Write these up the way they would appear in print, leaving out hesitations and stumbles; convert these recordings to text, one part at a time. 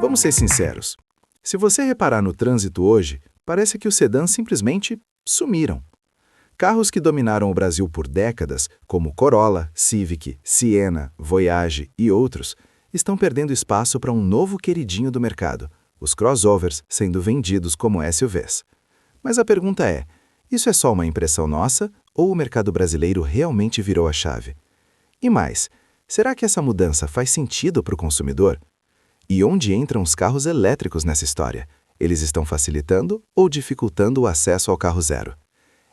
Vamos ser sinceros. Se você reparar no trânsito hoje, parece que os sedãs simplesmente sumiram. Carros que dominaram o Brasil por décadas, como Corolla, Civic, Siena, Voyage e outros, estão perdendo espaço para um novo queridinho do mercado, os crossovers sendo vendidos como SUVs. Mas a pergunta é, isso é só uma impressão nossa ou o mercado brasileiro realmente virou a chave? E mais, será que essa mudança faz sentido para o consumidor? E onde entram os carros elétricos nessa história? Eles estão facilitando ou dificultando o acesso ao carro zero?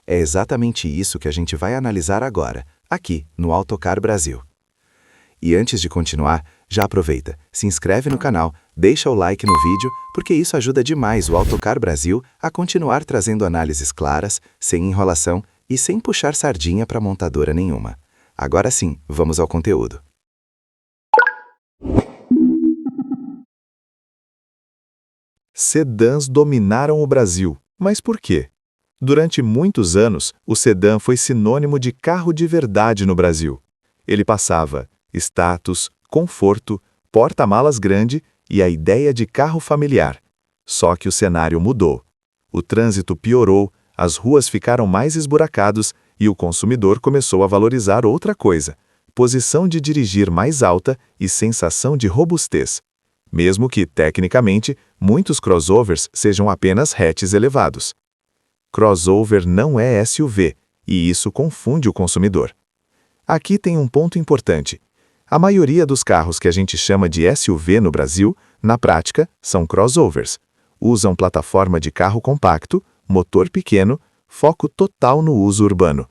É exatamente isso que a gente vai analisar agora, aqui no Autocar Brasil. E antes de continuar, já aproveita, se inscreve no canal, deixa o like no vídeo, porque isso ajuda demais o Autocar Brasil a continuar trazendo análises claras, sem enrolação e sem puxar sardinha para montadora nenhuma. Agora sim, vamos ao conteúdo. Sedãs dominaram o Brasil. Mas por quê? Durante muitos anos, o sedã foi sinônimo de carro de verdade no Brasil. Ele passava status, conforto, porta-malas grande e a ideia de carro familiar. Só que o cenário mudou. O trânsito piorou, as ruas ficaram mais esburacadas e o consumidor começou a valorizar outra coisa: posição de dirigir mais alta e sensação de robustez. Mesmo que, tecnicamente, muitos crossovers sejam apenas hatches elevados. Crossover não é SUV, e isso confunde o consumidor. Aqui tem um ponto importante. A maioria dos carros que a gente chama de SUV no Brasil, na prática, são crossovers. Usam plataforma de carro compacto, motor pequeno, foco total no uso urbano.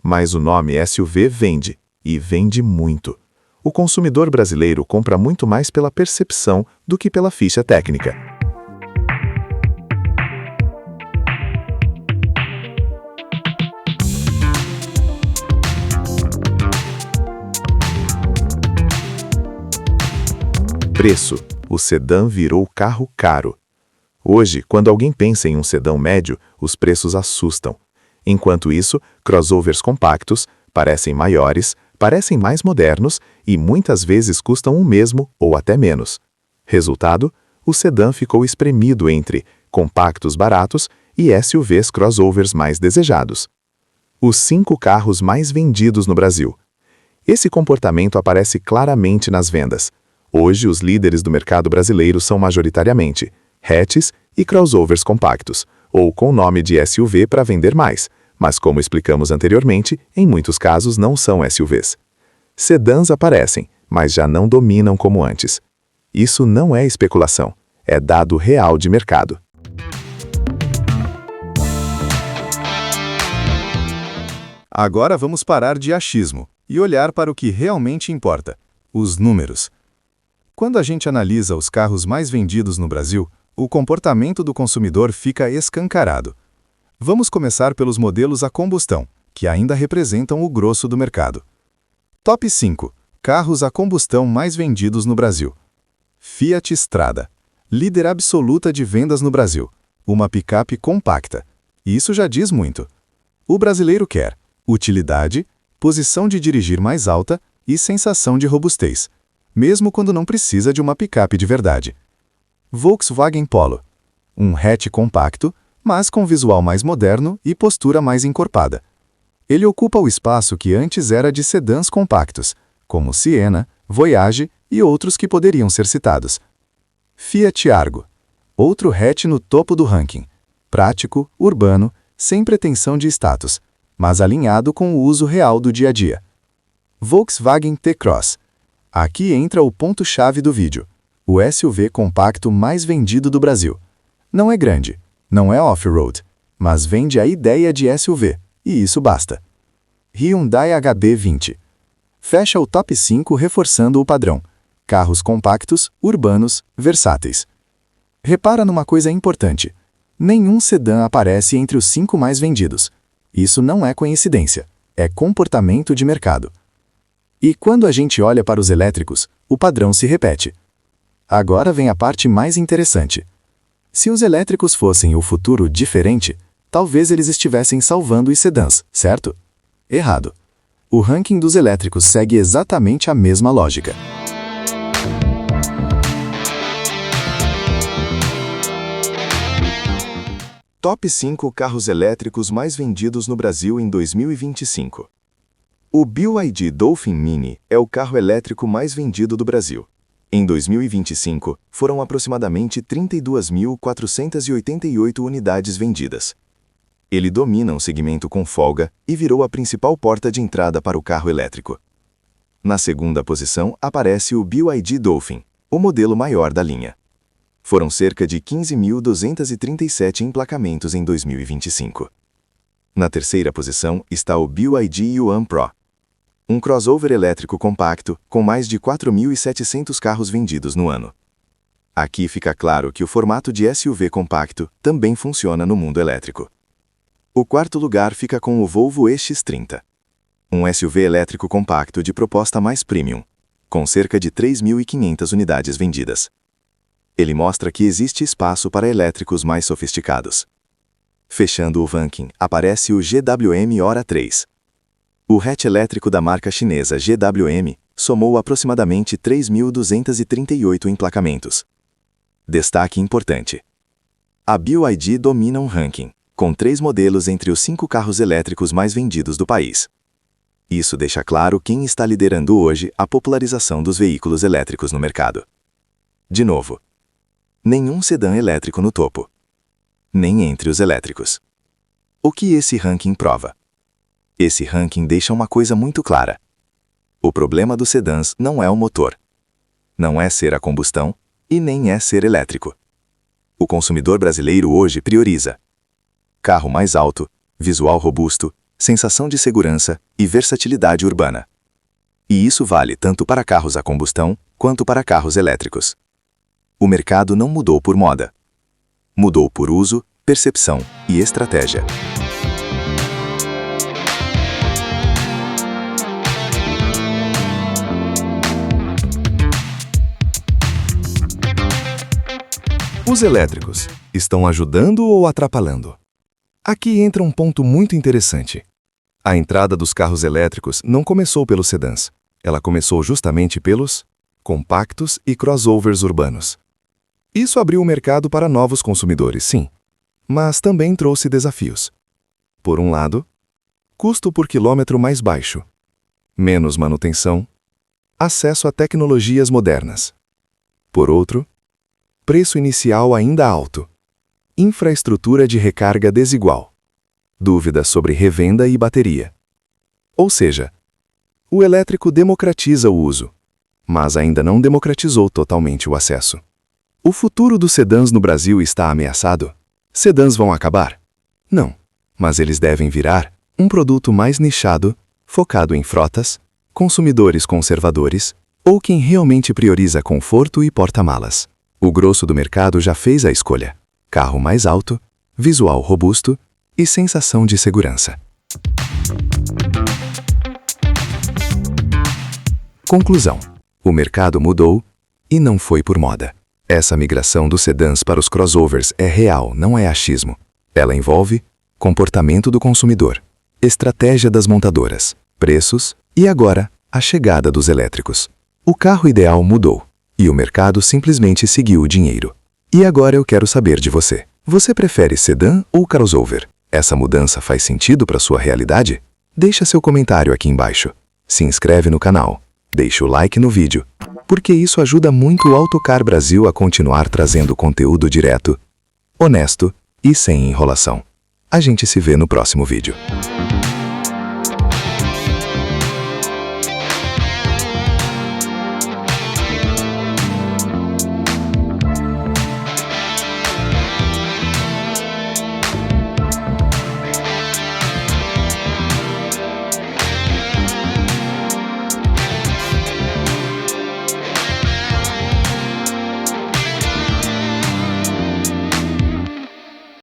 Mas o nome SUV vende, e vende muito. O consumidor brasileiro compra muito mais pela percepção do que pela ficha técnica. Preço. O sedã virou carro caro. Hoje, quando alguém pensa em um sedã médio, os preços assustam. Enquanto isso, crossovers compactos parecem maiores, parecem mais modernos e muitas vezes custam o mesmo ou até menos. Resultado, o sedã ficou espremido entre compactos baratos e SUVs crossovers mais desejados. Os 5 carros mais vendidos no Brasil. Esse comportamento aparece claramente nas vendas. Hoje, os líderes do mercado brasileiro são majoritariamente hatches e crossovers compactos, ou com nome de SUV para vender mais, mas como explicamos anteriormente, em muitos casos não são SUVs. Sedãs aparecem, mas já não dominam como antes. Isso não é especulação, é dado real de mercado. Agora vamos parar de achismo e olhar para o que realmente importa: os números. Quando a gente analisa os carros mais vendidos no Brasil, o comportamento do consumidor fica escancarado. Vamos começar pelos modelos a combustão, que ainda representam o grosso do mercado. Top 5. Carros a combustão mais vendidos no Brasil. Fiat Strada. Líder absoluta de vendas no Brasil. Uma picape compacta. Isso já diz muito. O brasileiro quer utilidade, posição de dirigir mais alta e sensação de robustez, mesmo quando não precisa de uma picape de verdade. Volkswagen Polo. Um hatch compacto, mas com visual mais moderno e postura mais encorpada. Ele ocupa o espaço que antes era de sedãs compactos, como Siena, Voyage e outros que poderiam ser citados. Fiat Argo. Outro hatch no topo do ranking. Prático, urbano, sem pretensão de status, mas alinhado com o uso real do dia a dia. Volkswagen T-Cross. Aqui entra o ponto-chave do vídeo. O SUV compacto mais vendido do Brasil. Não é grande, não é off-road, mas vende a ideia de SUV, e isso basta. Hyundai HB20. Fecha o top 5 reforçando o padrão. Carros compactos, urbanos, versáteis. Repara numa coisa importante. Nenhum sedã aparece entre os 5 mais vendidos. Isso não é coincidência, é comportamento de mercado. E quando a gente olha para os elétricos, o padrão se repete. Agora vem a parte mais interessante. Se os elétricos fossem o futuro diferente, talvez eles estivessem salvando os sedãs, certo? Errado. O ranking dos elétricos segue exatamente a mesma lógica. Top 5 carros elétricos mais vendidos no Brasil em 2025. O BYD Dolphin Mini é o carro elétrico mais vendido do Brasil. Em 2025, foram aproximadamente 32.488 unidades vendidas. Ele domina um segmento com folga e virou a principal porta de entrada para o carro elétrico. Na segunda posição aparece o BYD Dolphin, o modelo maior da linha. Foram cerca de 15.237 emplacamentos em 2025. Na terceira posição está o BYD Yuan Pro, um crossover elétrico compacto com mais de 4.700 carros vendidos no ano. Aqui fica claro que o formato de SUV compacto também funciona no mundo elétrico. O quarto lugar fica com o Volvo EX30, um SUV elétrico compacto de proposta mais premium, com cerca de 3.500 unidades vendidas. Ele mostra que existe espaço para elétricos mais sofisticados. Fechando o ranking, aparece o GWM Ora 3. O hatch elétrico da marca chinesa GWM somou aproximadamente 3.238 emplacamentos. Destaque importante: a BYD domina um ranking, com 3 modelos entre os 5 carros elétricos mais vendidos do país. Isso deixa claro quem está liderando hoje a popularização dos veículos elétricos no mercado. De novo, nenhum sedã elétrico no topo. Nem entre os elétricos. O que esse ranking prova? Esse ranking deixa uma coisa muito clara. O problema dos sedãs não é o motor. Não é ser a combustão e nem é ser elétrico. O consumidor brasileiro hoje prioriza carro mais alto, visual robusto, sensação de segurança e versatilidade urbana. E isso vale tanto para carros a combustão quanto para carros elétricos. O mercado não mudou por moda. Mudou por uso, percepção e estratégia. Os elétricos estão ajudando ou atrapalhando? Aqui entra um ponto muito interessante. A entrada dos carros elétricos não começou pelos sedãs. Ela começou justamente pelos compactos e crossovers urbanos. Isso abriu o mercado para novos consumidores, sim, mas também trouxe desafios. Por um lado, custo por quilômetro mais baixo, menos manutenção, acesso a tecnologias modernas. Por outro, preço inicial ainda alto, infraestrutura de recarga desigual, dúvidas sobre revenda e bateria. Ou seja, o elétrico democratiza o uso, mas ainda não democratizou totalmente o acesso. O futuro dos sedãs no Brasil está ameaçado? Sedãs vão acabar? Não, mas eles devem virar um produto mais nichado, focado em frotas, consumidores conservadores ou quem realmente prioriza conforto e porta-malas. O grosso do mercado já fez a escolha: carro mais alto, visual robusto e sensação de segurança. Conclusão: o mercado mudou e não foi por moda. Essa migração dos sedãs para os crossovers é real, não é achismo. Ela envolve comportamento do consumidor, estratégia das montadoras, preços e agora a chegada dos elétricos. O carro ideal mudou e o mercado simplesmente seguiu o dinheiro. E agora eu quero saber de você. Você prefere sedã ou crossover? Essa mudança faz sentido para sua realidade? Deixa seu comentário aqui embaixo. Se inscreve no canal. Deixa o like no vídeo, porque isso ajuda muito o Autocar Brasil a continuar trazendo conteúdo direto, honesto e sem enrolação. A gente se vê no próximo vídeo.